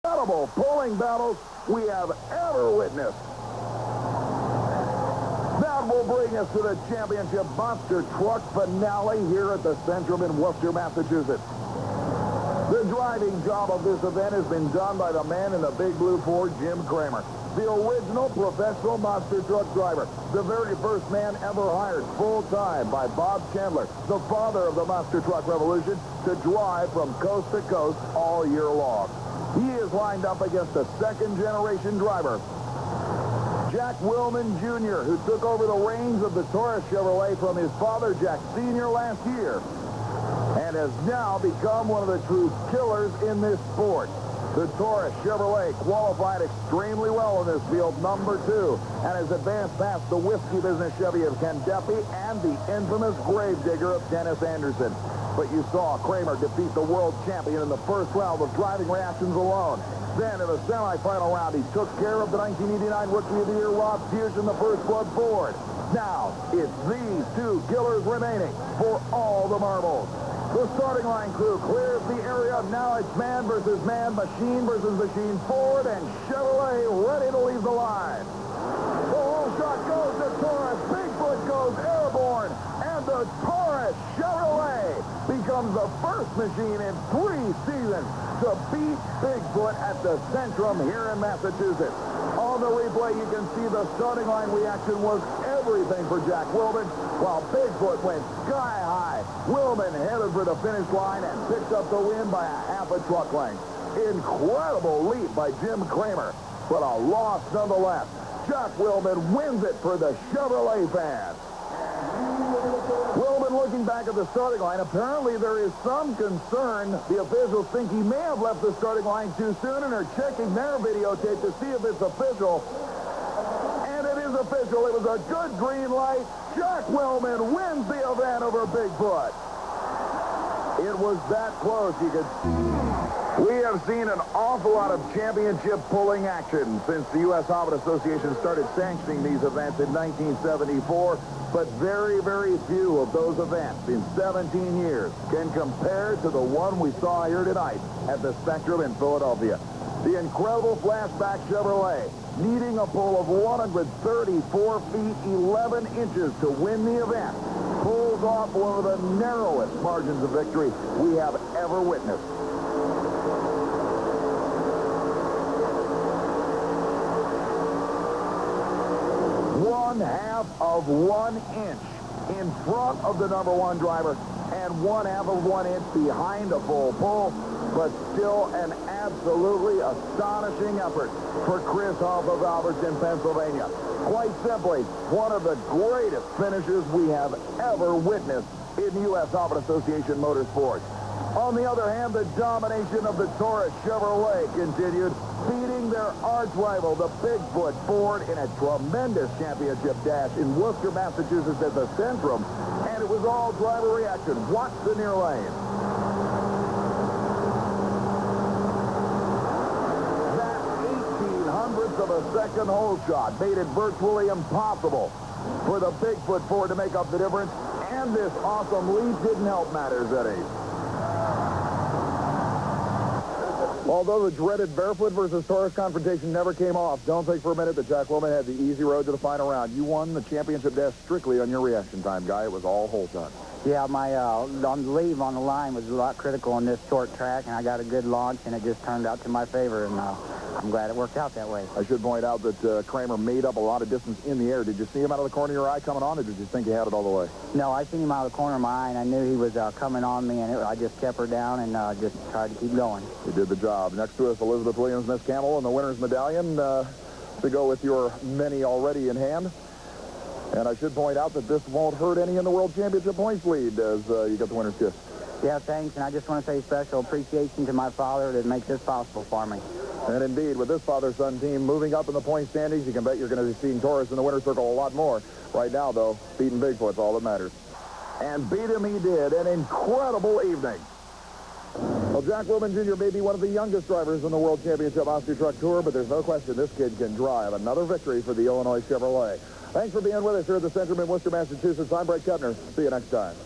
incredible pulling battles we have ever witnessed. That will bring us to the championship Monster Truck finale here at the Centrum in Worcester, Massachusetts. The driving job of this event has been done by the man in the big blue Ford, Jim Kepner, the original professional monster truck driver, the very first man ever hired full-time by Bob Chandler, the father of the monster truck revolution, to drive from coast to coast all year long. He is lined up against a second-generation driver, Jack Willman Jr., who took over the reins of the Taurus Chevrolet from his father, Jack Sr., last year, and has now become one of the true killers in this sport. The Taurus Chevrolet qualified extremely well in this field, number 2, and has advanced past the whiskey business Chevy of Ken Duffy and the infamous gravedigger of Dennis Anderson. But you saw Kepner defeat the world champion in the first round with driving reactions alone. Then in the semifinal round, he took care of the 1989 Rookie of the Year Rob Pierce in the First Blood Ford. Now, it's these two killers remaining for all the marbles. The starting line crew clears the area. Now it's man versus man, machine versus machine. Ford and Chevrolet ready to leave the line. The whole shot goes to Taurus. Bigfoot goes airborne. And the Taurus Chevrolet becomes the first machine in 3 seasons to beat Bigfoot at the Centrum here in Massachusetts. On the replay, you can see the starting line reaction was everything for Jack Willman, while Bigfoot went sky high. Willman headed for the finish line and picked up the win by a half a truck length. Incredible leap by Jim Kepner, but a loss nonetheless. Jack Willman wins it for the Chevrolet fans. Willman looking back at the starting line. Apparently there is some concern. The officials think he may have left the starting line too soon and are checking their videotape to see if it's official. And it is official. It was a good green light. Jack Willman wins the event over Bigfoot. It was that close, you could see. We have seen an awful lot of championship pulling action since the USHRA Association started sanctioning these events in 1974, but very, very few of those events in 17 years can compare to the one we saw here tonight at the Spectrum in Philadelphia. The incredible flashback Chevrolet, needing a pull of 134 feet 11 inches to win the event, pulls off one of the narrowest margins of victory we have ever witnessed. One-half of 1 inch in front of the number 1 driver and 1/2 of 1 inch behind a full pull, but still an absolutely astonishing effort for Kris of Albertson, Pennsylvania. Quite simply, one of the greatest finishes we have ever witnessed in USHRA Association Motorsports. On the other hand, the domination of the Taurus Chevrolet continued, beating their arch-rival, the Bigfoot Ford, in a tremendous championship dash in Worcester, Massachusetts at the Centrum, and it was all driver reaction. Watch the near lane. That 18/100th of a second hole shot made it virtually impossible for the Bigfoot Ford to make up the difference, and this awesome lead didn't help matters any. Although the dreaded Barefoot versus Taurus confrontation never came off, don't think for a minute that Jack Willman had the easy road to the final round. You won the championship dash strictly on your reaction time, guy. It was all whole time. Yeah, my leave on the line was a lot critical in this short track, and I got a good launch, and it just turned out to my favor, and I'm glad it worked out that way. I should point out that Kepner made up a lot of distance in the air. Did you see him out of the corner of your eye coming on, or did you think he had it all the way? No, I seen him out of the corner of my eye, and I knew he was coming on me, and I just kept her down and just tried to keep going. You did the job. Next to us, Elizabeth Williams, Miss Campbell, and the winner's medallion to go with your many already in hand. And I should point out that this won't hurt any in the World Championship points lead as you get the winner's gift. Yeah, thanks, and I just want to say special appreciation to my father that makes this possible for me. And indeed, with this father-son team moving up in the point standings, you can bet you're going to be seeing Taurus in the winner's circle a lot more. Right now, though, beating Bigfoot's all that matters. And beat him he did. An incredible evening. Well, Jack Willman Jr. may be one of the youngest drivers in the World Championship Monster Truck Tour, but there's no question this kid can drive. Another victory for the Illinois Chevrolet. Thanks for being with us here at the Centrum in Worcester, Massachusetts. I'm Bret Kepner. See you next time.